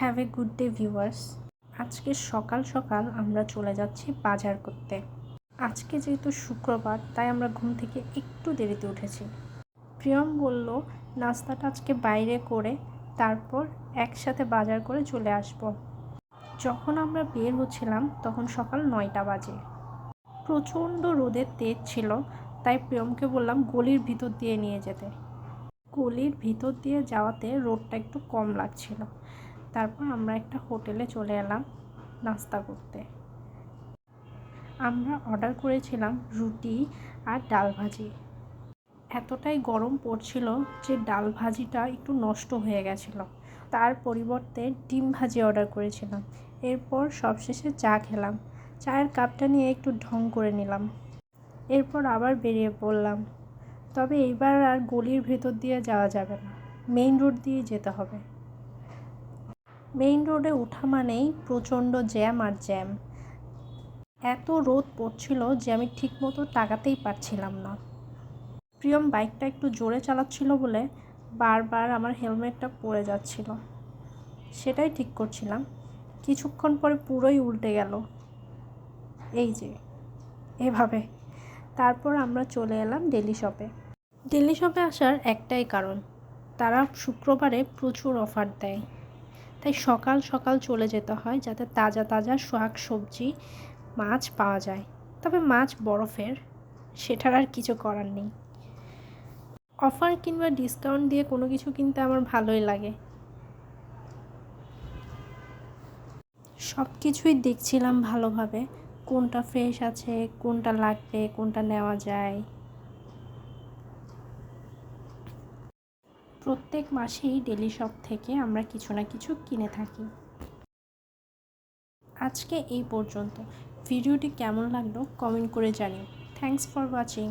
Have a good day viewers. আজকে সকাল সকাল আমরা চলে যাচ্ছি বাজার করতে। আজকে যেহেতু শুক্রবার, তাই আমরা ঘুম থেকে একটু দেরিতে উঠেছি। প্রিয়ম বলল নাস্তাটা আজকে বাইরে করে তারপর একসাথে বাজার করে চলে আসব। যখন আমরা বের হচ্ছিলাম তখন সকাল 9টা বাজে। প্রচণ্ড রোদের তেজ ছিল, তাই প্রিয়মকে বললাম গলির ভিতর দিয়ে নিয়ে যেতে। গলির ভিতর দিয়ে যাওয়াতে রোদটা একটু কম লাগছিল। তারপর আমরা একটা হোটেলে চলে এলাম নাস্তা করতে। আমরা অর্ডার করেছিলাম রুটি আর ডাল ভাজি। এতটাই গরম পড়ছিল যে ডাল ভাজিটা একটু নষ্ট হয়ে গেছিলো, তার পরিবর্তে ডিম ভাজি অর্ডার করেছিলাম। এরপর সবশেষে চা খেলাম। চায়ের কাপটা নিয়ে একটু ঢং করে নিলাম। এরপর আবার বেরিয়ে পড়লাম। তবে এইবার আর গলির ভেতর দিয়ে যাওয়া যাবে না, মেইন রোড দিয়ে যেতে হবে। মেইন রোডে ওঠা মানেই প্রচণ্ড জ্যাম আর জ্যাম। এত রোদ পড়ছিল যে আমি ঠিকমতো তাকাতেই পারছিলাম না। প্রিয়ম বাইকটা একটু জোরে চালাচ্ছিল বলে বারবার আমার হেলমেটটা পড়ে যাচ্ছিল। সেটাই ঠিক করছিলাম, কিছুক্ষণ পরে পুরোই উল্টে গেল, এই যে এভাবে। তারপর আমরা চলে এলাম ডেলি শপে। ডেলি শপে আসার একটাই কারণ, তারা শুক্রবারে প্রচুর অফার দেয়। তাই সকাল সকাল চলে যেতে হয় যাতে তাজা তাজা শাক সবজি মাছ পাওয়া যায়। তবে মাছ বরফের, সেটার আর কিছু করার নেই। অফার কিংবা ডিসকাউন্ট দিয়ে কোনো কিছু কিনতে আমার ভালোই লাগে। সব কিছুই দেখছিলাম ভালোভাবে, কোনটা ফ্রেশ আছে, কোনটা লাগবে, কোনটা নেওয়া যায়। প্রত্যেক মাসেই ডেলি শপ থেকে আমরা কিছু না কিছু কিনে থাকি। আজকে এই পর্যন্ত। ভিডিওটি কেমন লাগলো কমেন্ট করে জানিও। Thanks for watching.